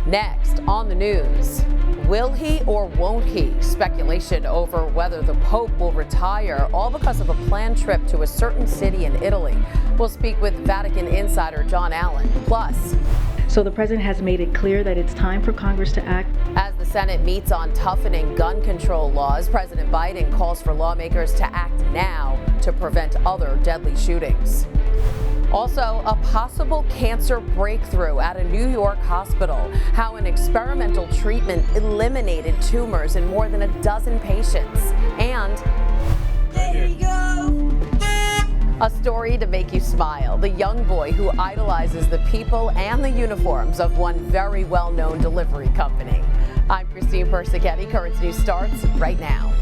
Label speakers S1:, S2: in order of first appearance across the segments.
S1: Next on the news, will he or won't he? Speculation over whether the Pope will retire, all because of a planned trip to a certain city in Italy. We'll speak with Vatican insider John Allen. Plus,
S2: so the president has made it clear that it's time for Congress to act.
S1: As the Senate meets on toughening gun control laws, President Biden calls for lawmakers to act now to prevent other deadly shootings. Also, a possible cancer breakthrough at a New York hospital. How an experimental treatment eliminated tumors in more than a dozen patients. And there you go. A story to make you smile. The young boy who idolizes the people and the uniforms of one very well-known delivery company. I'm Christine Persichetti. Currents News starts right now.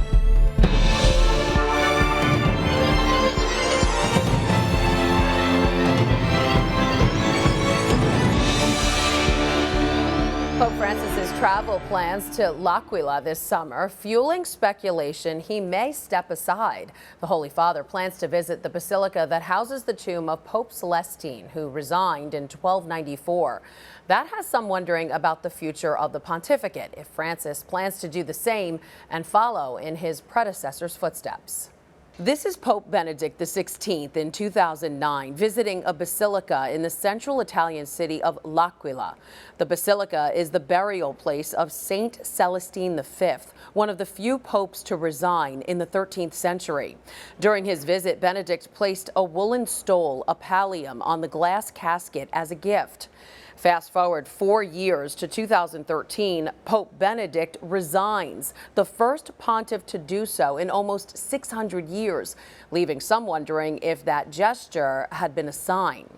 S1: Pope Francis's travel plans to L'Aquila this summer, fueling speculation he may step aside. The Holy Father plans to visit the basilica that houses the tomb of Pope Celestine, who resigned in 1294. That has some wondering about the future of the pontificate, if Francis plans to do the same and follow in his predecessor's footsteps. This is Pope Benedict XVI in 2009 visiting a basilica in the central Italian city of L'Aquila. The basilica is the burial place of Saint Celestine V, one of the few popes to resign in the 13th century. During his visit, Benedict placed a woolen stole, a pallium, on the glass casket as a gift. Fast forward 4 years to 2013, Pope Benedict resigns, the first pontiff to do so in almost 600 years, leaving some wondering if that gesture had been a sign.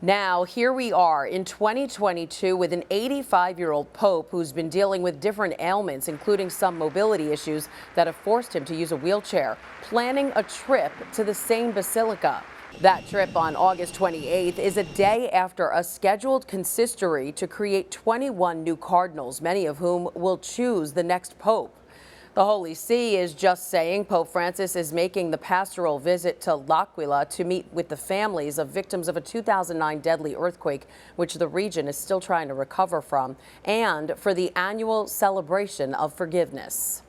S1: Now, here we are in 2022 with an 85-year-old pope who's been dealing with different ailments, including some mobility issues that have forced him to use a wheelchair, planning a trip to the same basilica. That trip on August 28th is a day after a scheduled consistory to create 21 new cardinals, many of whom will choose the next pope. The Holy See is just saying Pope Francis is making the pastoral visit to L'Aquila to meet with the families of victims of a 2009 deadly earthquake, which the region is still trying to recover from, and for the annual celebration of forgiveness.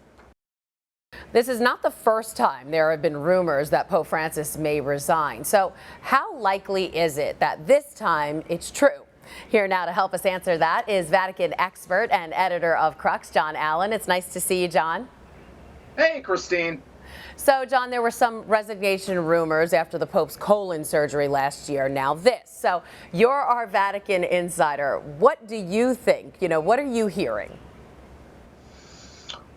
S1: This is not the first time there have been rumors that Pope Francis may resign. So how likely is it that this time it's true? Here now to help us answer that is Vatican expert and editor of Crux, John Allen. It's nice to see you, John.
S3: Hey, Christine.
S1: So, John, there were some resignation rumors after the Pope's colon surgery last year. Now this. So you're our Vatican insider. What do you think? What are you hearing?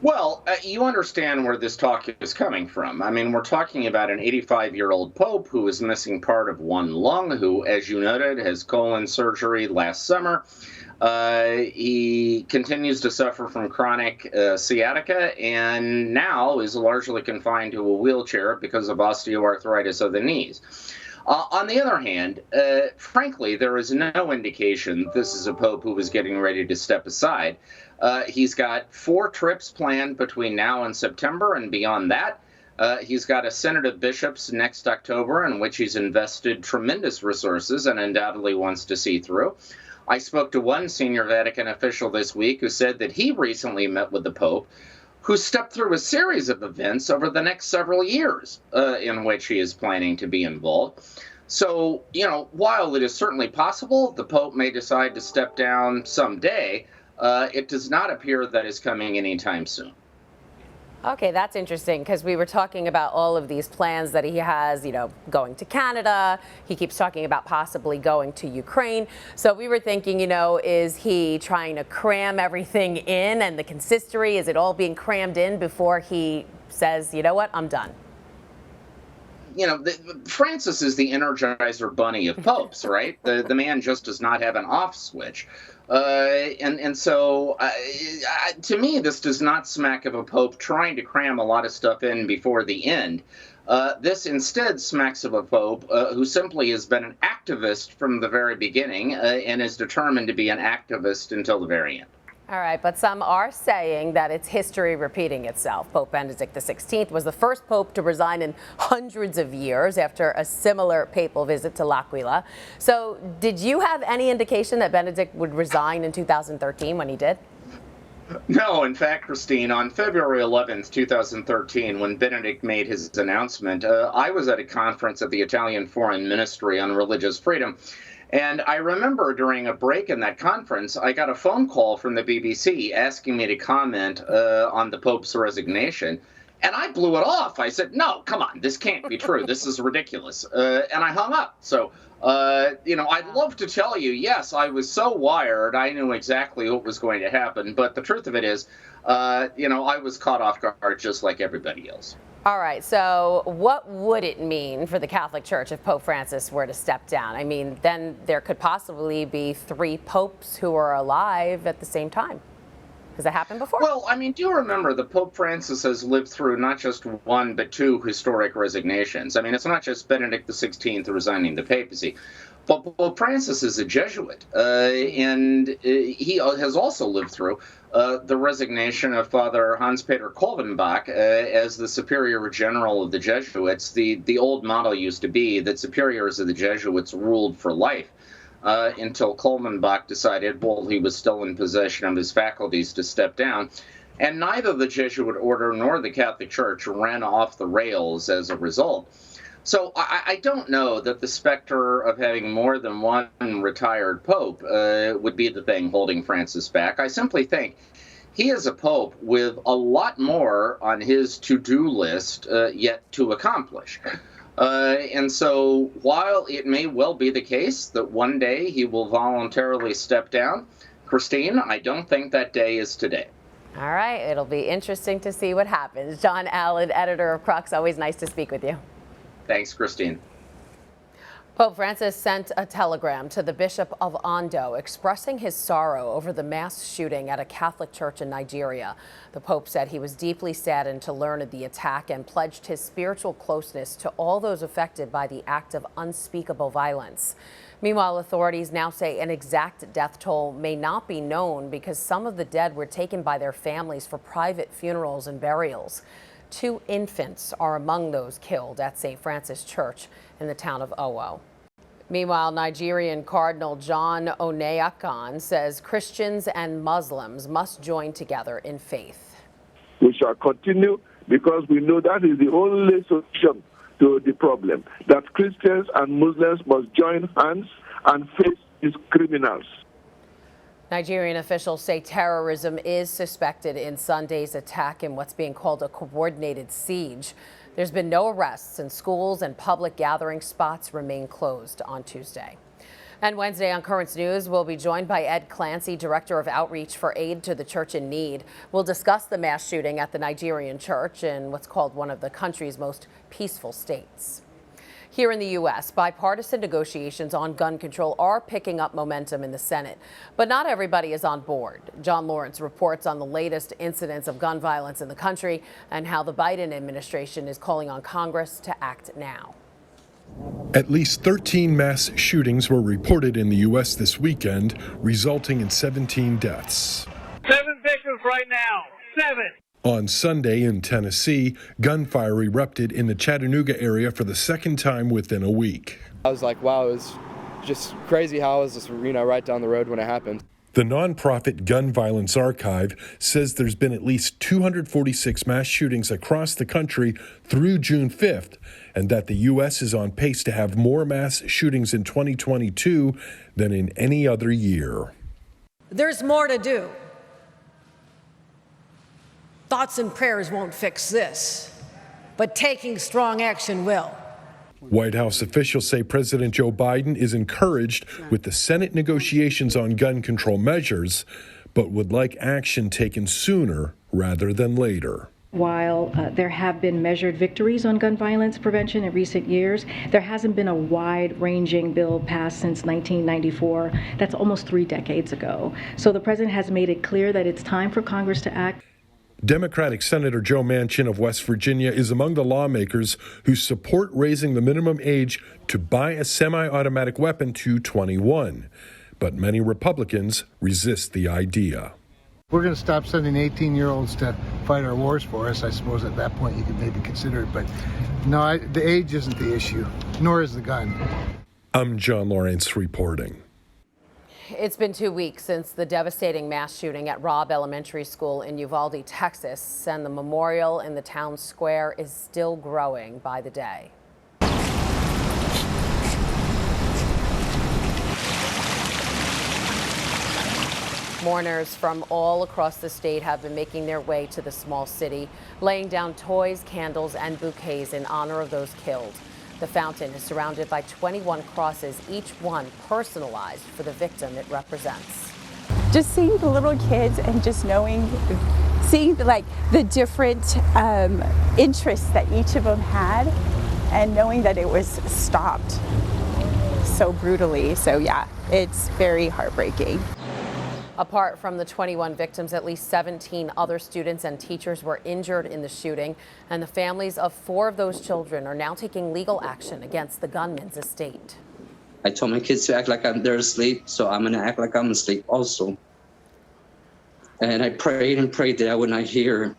S3: Well, you understand where this talk is coming from. I mean, we're talking about an 85-year-old pope who is missing part of one lung, who, as you noted, has colon surgery last summer. He continues to suffer from chronic sciatica and now is largely confined to a wheelchair because of osteoarthritis of the knees. On the other hand, frankly, there is no indication this is a pope who is getting ready to step aside. He's got 4 trips planned between now and September, and beyond that, he's got a Synod of Bishops next October in which he's invested tremendous resources and undoubtedly wants to see through. I spoke to one senior Vatican official this week who said that he recently met with the Pope, who stepped through a series of events over the next several years in which he is planning to be involved. So, while it is certainly possible the Pope may decide to step down someday, it does not appear that is coming anytime soon.
S1: Okay, that's interesting because we were talking about all of these plans that he has, going to Canada. He keeps talking about possibly going to Ukraine. So we were thinking, is he trying to cram everything in and the consistory? Is it all being crammed in before he says, you know what, I'm done?
S3: Francis is the Energizer Bunny of popes, right? The man just does not have an off switch. So to me, this does not smack of a pope trying to cram a lot of stuff in before the end. This instead smacks of a pope who simply has been an activist from the very beginning and is determined to be an activist until the very end.
S1: All right, but some are saying that it's history repeating itself. Pope Benedict XVI was the first pope to resign in hundreds of years after a similar papal visit to L'Aquila. So did you have any indication that Benedict would resign in 2013 when he did?
S3: No, in fact, Christine, on February 11th, 2013, when Benedict made his announcement, I was at a conference at the Italian Foreign Ministry on religious freedom. And I remember during a break in that conference, I got a phone call from the BBC asking me to comment on the Pope's resignation. And I blew it off. I said, no, come on, this can't be true. This is ridiculous. And I hung up. So, I'd love to tell you, yes, I was so wired. I knew exactly what was going to happen. But the truth of it is, I was caught off guard just like everybody else.
S1: All right, so what would it mean for the Catholic Church if Pope Francis were to step down? I mean, then there could possibly be 3 popes who are alive at the same time. Has that happened before?
S3: Well, I mean, do remember that Pope Francis has lived through not just 1, but 2 historic resignations. I mean, it's not just Benedict XVI resigning the papacy. But Pope Francis is a Jesuit, and he has also lived through the resignation of Father Hans-Peter Kolvenbach as the Superior General of the Jesuits. The old model used to be that superiors of the Jesuits ruled for life until Kolvenbach decided, while he was still in possession of his faculties, to step down. And neither the Jesuit order nor the Catholic Church ran off the rails as a result. So I don't know that the specter of having more than 1 retired pope would be the thing holding Francis back. I simply think he is a pope with a lot more on his to-do list yet to accomplish. And so while it may well be the case that one day he will voluntarily step down, Christine, I don't think that day is today.
S1: All right, it'll be interesting to see what happens. John Allen, editor of Crux, always nice to speak with you.
S3: Thanks, Christine.
S1: Pope Francis sent a telegram to the Bishop of Ondo expressing his sorrow over the mass shooting at a Catholic church in Nigeria. The Pope said he was deeply saddened to learn of the attack and pledged his spiritual closeness to all those affected by the act of unspeakable violence. Meanwhile, authorities now say an exact death toll may not be known because some of the dead were taken by their families for private funerals and burials. 2 infants are among those killed at St. Francis Church in the town of Owo. Meanwhile, Nigerian Cardinal John Onayakan says Christians and Muslims must join together in faith.
S4: We shall continue because we know that is the only solution to the problem, that Christians and Muslims must join hands and face these criminals.
S1: Nigerian officials say terrorism is suspected in Sunday's attack in what's being called a coordinated siege. There's been no arrests, and schools and public gathering spots remain closed on Tuesday. And Wednesday on Currents News, we'll be joined by Ed Clancy, Director of Outreach for Aid to the Church in Need. We'll discuss the mass shooting at the Nigerian church in what's called one of the country's most peaceful states. Here in the U.S., bipartisan negotiations on gun control are picking up momentum in the Senate, but not everybody is on board. John Lawrence reports on the latest incidents of gun violence in the country and how the Biden administration is calling on Congress to act now.
S5: At least 13 mass shootings were reported in the U.S. this weekend, resulting in 17 deaths.
S6: 7 victims right now. 7.
S5: On Sunday in Tennessee, gunfire erupted in the Chattanooga area for the 2nd time within a week.
S7: I was like, wow, it was just crazy how I was just, right down the road when it happened.
S5: The nonprofit Gun Violence Archive says there's been at least 246 mass shootings across the country through June 5th, and that the U.S. is on pace to have more mass shootings in 2022 than in any other year.
S8: There's more to do. Thoughts and prayers won't fix this, but taking strong action will.
S5: White House officials say President Joe Biden is encouraged with the Senate negotiations on gun control measures, but would like action taken sooner rather than later.
S2: While there have been measured victories on gun violence prevention in recent years, there hasn't been a wide-ranging bill passed since 1994. That's almost 3 decades ago. So the president has made it clear that it's time for Congress to act.
S5: Democratic Senator Joe Manchin of West Virginia is among the lawmakers who support raising the minimum age to buy a semi-automatic weapon to 21. But many Republicans resist the idea.
S9: We're going to stop sending 18-year-olds to fight our wars for us. I suppose at that point you could maybe consider it, but no, the age isn't the issue, nor is the gun.
S5: I'm John Lawrence reporting.
S1: It's been 2 weeks since the devastating mass shooting at Robb Elementary School in Uvalde, Texas, and the memorial in the town square is still growing by the day. Mourners from all across the state have been making their way to the small city, laying down toys, candles, and bouquets in honor of those killed. The fountain is surrounded by 21 crosses, each one personalized for the victim it represents.
S10: Just seeing the little kids and just seeing like the different interests that each of them had, and knowing that it was stopped so brutally. So yeah, it's very heartbreaking.
S1: Apart from the 21 victims, at least 17 other students and teachers were injured in the shooting, and the families of 4 of those children are now taking legal action against the gunman's estate.
S11: I told my kids to act like they're asleep, so I'm going to act like I'm asleep also. And I prayed and prayed that I would not hear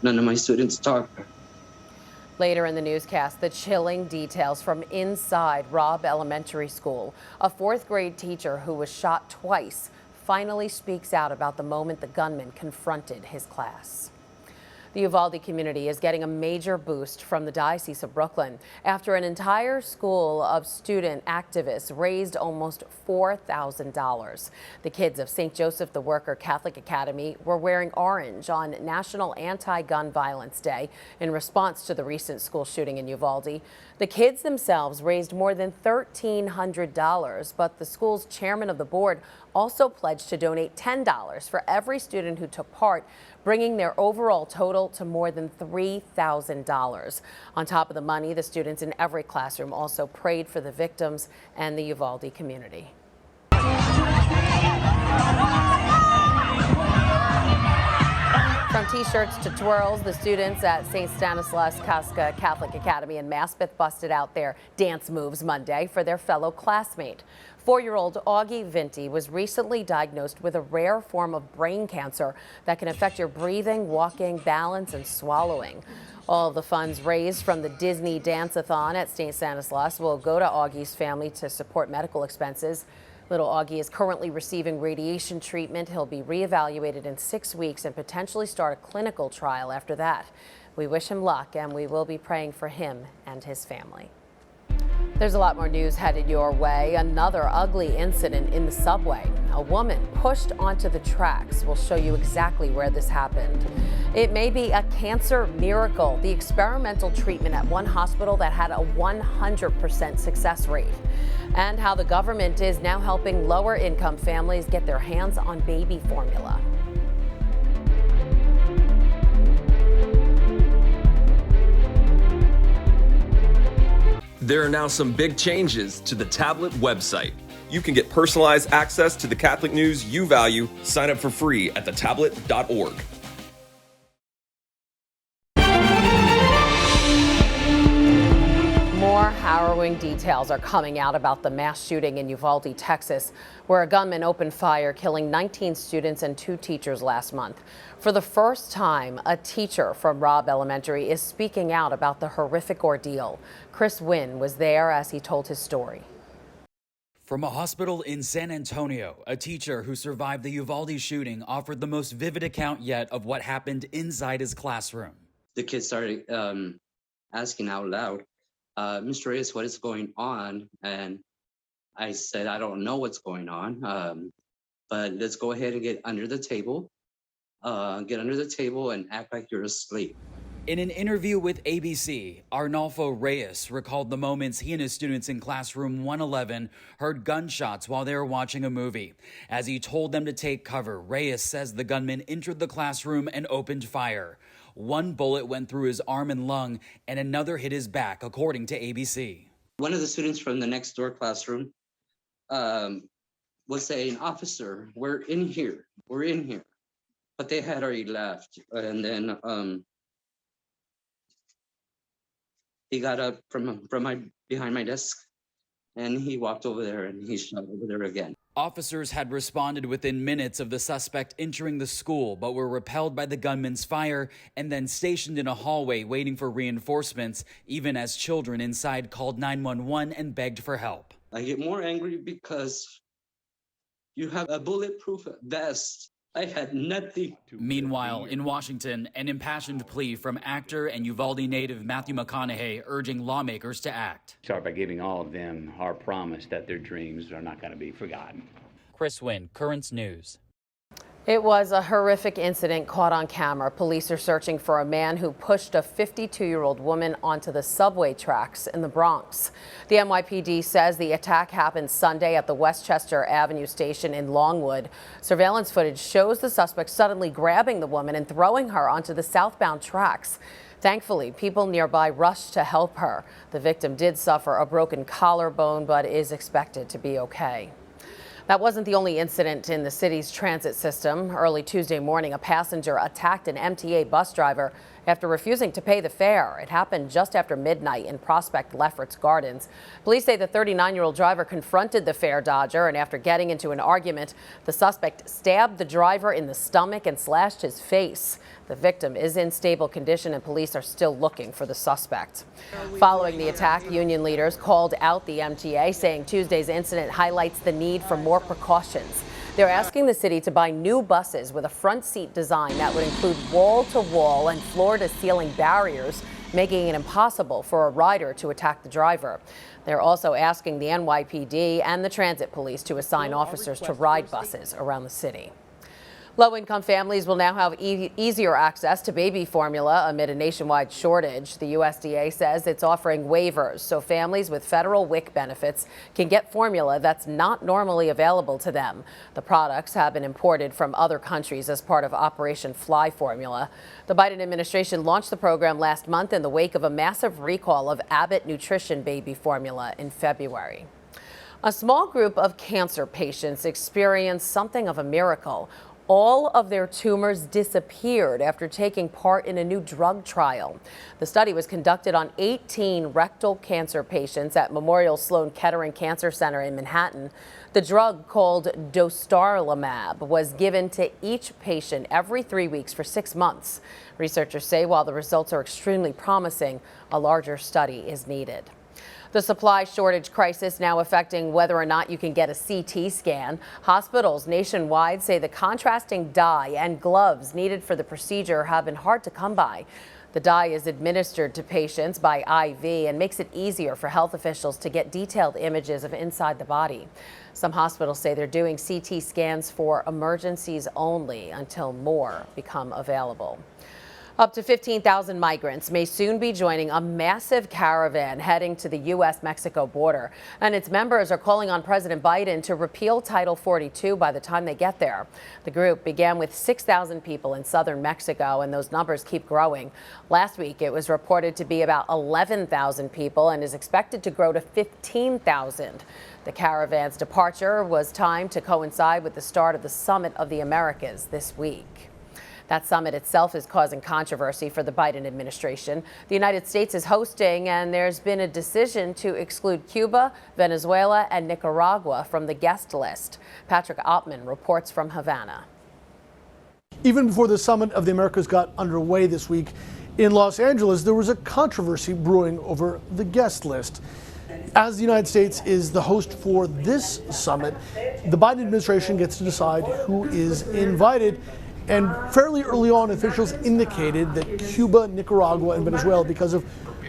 S11: none of my students talk.
S1: Later in the newscast, the chilling details from inside Robb Elementary School. A 4th grade teacher who was shot twice finally speaks out about the moment the gunman confronted his class. The Uvalde community is getting a major boost from the Diocese of Brooklyn after an entire school of student activists raised almost $4,000. The kids of St. Joseph the Worker Catholic Academy were wearing orange on National Anti-Gun Violence Day in response to the recent school shooting in Uvalde. The kids themselves raised more than $1,300, but the school's chairman of the board also pledged to donate $10 for every student who took part, bringing their overall total to more than $3,000. On top of the money, the students in every classroom also prayed for the victims and the Uvalde community. From t-shirts to twirls, the students at St. Stanislaus Kostka Catholic Academy in Maspeth busted out their dance moves Monday for their fellow classmate. 4-year-old Augie Vinti was recently diagnosed with a rare form of brain cancer that can affect your breathing, walking, balance, and swallowing. All of the funds raised from the Disney dance-a-thon at St. Stanislaus will go to Augie's family to support medical expenses. Little Augie is currently receiving radiation treatment. He'll be reevaluated in 6 weeks and potentially start a clinical trial after that. We wish him luck, and we will be praying for him and his family. There's a lot more news headed your way. Another ugly incident in the subway. A woman pushed onto the tracks. We'll show you exactly where this happened. It may be a cancer miracle, the experimental treatment at one hospital that had a 100% success rate, and how the government is now helping lower income families get their hands on baby formula.
S12: There are now some big changes to the tablet website. You can get personalized access to the Catholic news you value. Sign up for free at thetablet.org.
S1: More harrowing details are coming out about the mass shooting in Uvalde, Texas, where a gunman opened fire, killing 19 students and 2 teachers last month. For the first time, a teacher from Robb Elementary is speaking out about the horrific ordeal. Chris Wynn was there as he told his story.
S13: From a hospital in San Antonio, a teacher who survived the Uvalde shooting offered the most vivid account yet of what happened inside his classroom.
S11: The kids started asking out loud, Mr. Reyes, what is going on? And I said, I don't know what's going on, but let's go ahead and get under the table and act like you're asleep.
S13: In an interview with ABC, Arnulfo Reyes recalled the moments he and his students in classroom 111 heard gunshots while they were watching a movie. As he told them to take cover, Reyes says the gunman entered the classroom and opened fire. One bullet went through his arm and lung, and another hit his back, according to ABC.
S11: One of the students from the next door classroom was saying, "Officer, we're in here. But they had already left. And then he got up from behind my desk, and he walked over there and he shot over there again.
S13: Officers had responded within minutes of the suspect entering the school, but were repelled by the gunman's fire and then stationed in a hallway waiting for reinforcements, even as children inside called 911 and begged for help.
S11: I get more angry because you have a bulletproof vest. I had nothing.
S13: Meanwhile, in Washington, an impassioned plea from actor and Uvalde native Matthew McConaughey urging lawmakers to act.
S14: Start by giving all of them our promise that their dreams are not going to be forgotten.
S13: Chris Wynn, Currents News.
S1: It was a horrific incident caught on camera. Police are searching for a man who pushed a 52-year-old woman onto the subway tracks in the Bronx. The NYPD says the attack happened Sunday at the Westchester Avenue station in Longwood. Surveillance footage shows the suspect suddenly grabbing the woman and throwing her onto the southbound tracks. Thankfully, people nearby rushed to help her. The victim did suffer a broken collarbone, but is expected to be okay. That wasn't the only incident in the city's transit system. Early Tuesday morning, a passenger attacked an MTA bus driver after refusing to pay the fare. It happened just after midnight in Prospect Lefferts Gardens. Police say the 39-year-old driver confronted the fare dodger, and after getting into an argument, the suspect stabbed the driver in the stomach and slashed his face. The victim is in stable condition, and police are still looking for the suspect. Following the attack, union leaders called out the MTA, saying Tuesday's incident highlights the need for more precautions. They're asking the city to buy new buses with a front seat design that would include wall-to-wall and floor-to-ceiling barriers, making it impossible for a rider to attack the driver. They're also asking the NYPD and the transit police to assign officers to ride buses around the city. Low-income families will now have easier access to baby formula amid a nationwide shortage. The USDA says it's offering waivers so families with federal WIC benefits can get formula that's not normally available to them. The products have been imported from other countries as part of Operation Fly Formula. The Biden administration launched the program last month in the wake of a massive recall of Abbott Nutrition baby formula in February. A small group of cancer patients experienced something of a miracle. All of their tumors disappeared after taking part in a new drug trial. The study was conducted on 18 rectal cancer patients at Memorial Sloan Kettering Cancer Center in Manhattan. The drug, called dostarlimab, was given to each patient every 3 weeks for 6 months. Researchers say while the results are extremely promising, a larger study is needed. The supply shortage crisis now affecting whether or not you can get a CT scan. Hospitals nationwide say the contrasting dye and gloves needed for the procedure have been hard to come by. The dye is administered to patients by IV and makes it easier for health officials to get detailed images of inside the body. Some hospitals say they're doing CT scans for emergencies only until more become available. Up to 15,000 migrants may soon be joining a massive caravan heading to the U.S.-Mexico border. And its members are calling on President Biden to repeal Title 42 by the time they get there. The group began with 6,000 people in southern Mexico, and those numbers keep growing. Last week, it was reported to be about 11,000 people and is expected to grow to 15,000. The caravan's departure was timed to coincide with the start of the Summit of the Americas this week. That summit itself is causing controversy for the Biden administration. The United States is hosting, and there's been a decision to exclude Cuba, Venezuela, and Nicaragua from the guest list. Patrick Oppman reports from Havana.
S15: Even before the Summit of the Americas got underway this week in Los Angeles, there was a controversy brewing over the guest list. As the United States is the host for this summit, the Biden administration gets to decide who is invited. And fairly early on, officials indicated that Cuba, Nicaragua, and Venezuela, because of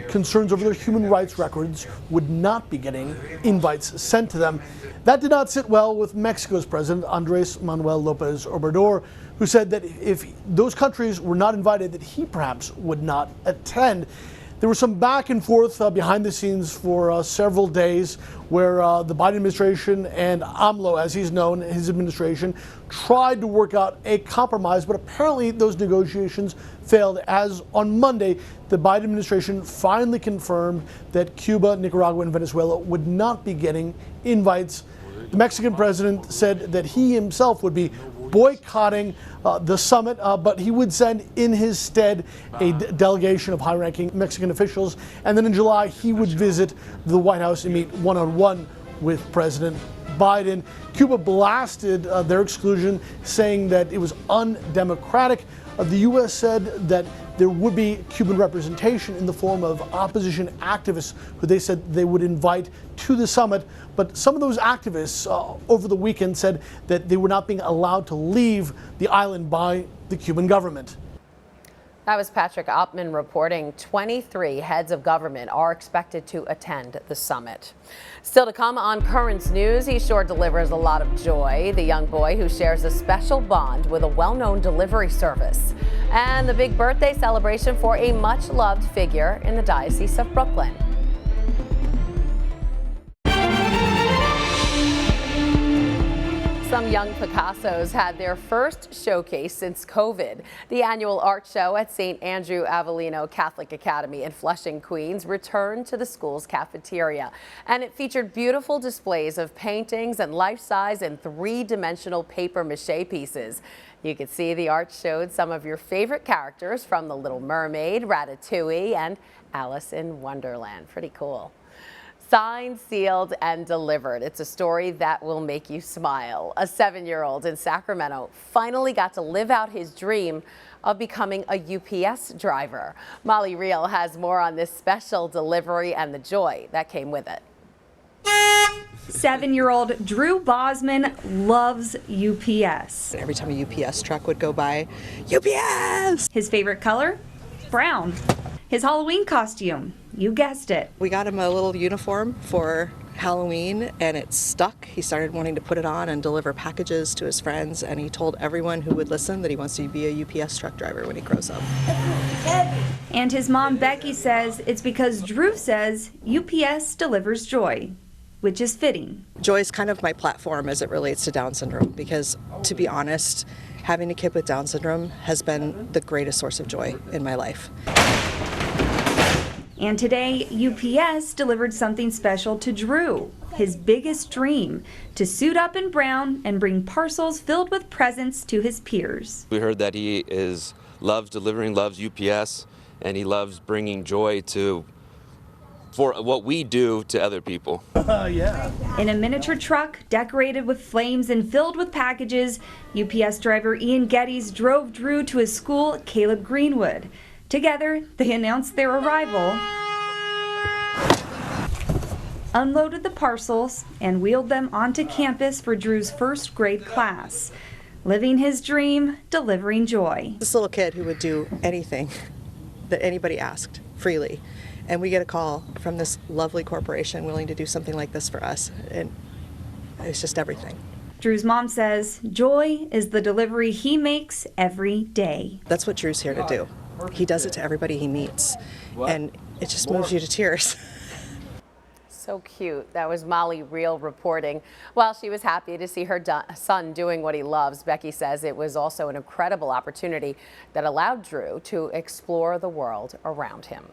S15: concerns over their human rights records, would not be getting invites sent to them. That did not sit well with Mexico's president, Andrés Manuel López Obrador, who said that if those countries were not invited, that he perhaps would not attend. There was some back and forth behind the scenes for several days where the Biden administration and AMLO, as he's known, his administration, tried to work out a compromise, but apparently those negotiations failed, as on Monday, the Biden administration finally confirmed that Cuba, Nicaragua, and Venezuela would not be getting invites. The Mexican president said that he himself would be boycotting the summit, but he would send in his stead a delegation of high-ranking Mexican officials. And then in July, he would visit the White House and meet one-on-one with President Biden. Cuba blasted their exclusion, saying that it was undemocratic. The U.S. said that there would be Cuban representation in the form of opposition activists who they said they would invite to the summit. But some of those activists over the weekend said that they were not being allowed to leave the island by the Cuban government.
S1: That was Patrick Oppman reporting. 23 heads of government are expected to attend the summit. Still to come on Currents News, he sure delivers a lot of joy. The young boy who shares a special bond with a well-known delivery service. And the big birthday celebration for a much-loved figure in the Diocese of Brooklyn. Some young Picassos had their first showcase since COVID. The annual art show at St. Andrew Avellino Catholic Academy in Flushing, Queens returned to the school's cafeteria. And it featured beautiful displays of paintings and life-size and three-dimensional paper mache pieces. You could see the art showed some of your favorite characters from The Little Mermaid, Ratatouille, and Alice in Wonderland. Pretty cool. Signed, sealed, and delivered. It's a story that will make you smile. A 7-year-old in Sacramento finally got to live out his dream of becoming a UPS driver. Molly Reel has more on this special delivery and the joy that came with it.
S16: 7-year-old Drew Bosman loves UPS.
S17: Every time a UPS truck would go by, UPS!
S16: His favorite color? Brown. His Halloween costume, you guessed it.
S17: We got him a little uniform for Halloween and it stuck. He started wanting to put it on and deliver packages to his friends, and he told everyone who would listen that he wants to be a UPS truck driver when he grows up.
S16: And his mom Becky says it's because Drew says UPS delivers joy, which is fitting.
S17: Joy is kind of my platform as it relates to Down syndrome because, to be honest, having a kid with Down syndrome has been the greatest source of joy in my life.
S16: And today, UPS delivered something special to Drew, his biggest dream, to suit up in brown and bring parcels filled with presents to his peers.
S18: We heard that he loves delivering, loves UPS, and he loves bringing joy for what we do to other people.
S15: Yeah.
S16: In a miniature truck decorated with flames and filled with packages, UPS driver Ian Geddes drove Drew to his school at Caleb Greenwood. Together, they announced their arrival, unloaded the parcels, and wheeled them onto campus for Drew's first grade class. Living his dream, delivering joy.
S17: This little kid who would do anything that anybody asked freely. And we get a call from this lovely corporation willing to do something like this for us. And it's just everything.
S16: Drew's mom says joy is the delivery he makes every day.
S17: That's what Drew's here to do. He does it to everybody he meets, and it just moves you to tears.
S1: So cute. That was Molly Reel reporting. While she was happy to see her son doing what he loves, Becky says it was also an incredible opportunity that allowed Drew to explore the world around him.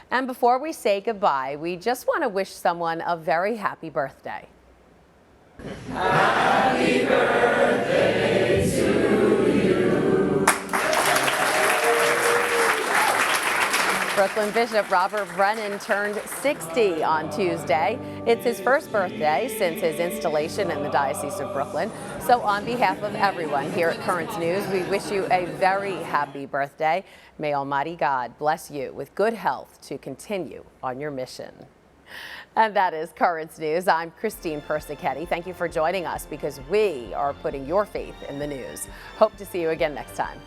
S1: And before we say goodbye, we just want to wish someone a very happy birthday. Happy birthday to you. Brooklyn Bishop Robert Brennan turned 60 on Tuesday. It's his first birthday since his installation in the Diocese of Brooklyn. So on behalf of everyone here at Currents News, we wish you a very happy birthday. May Almighty God bless you with good health to continue on your mission. And that is Currents News. I'm Christine Persichetti. Thank you for joining us because we are putting your faith in the news. Hope to see you again next time.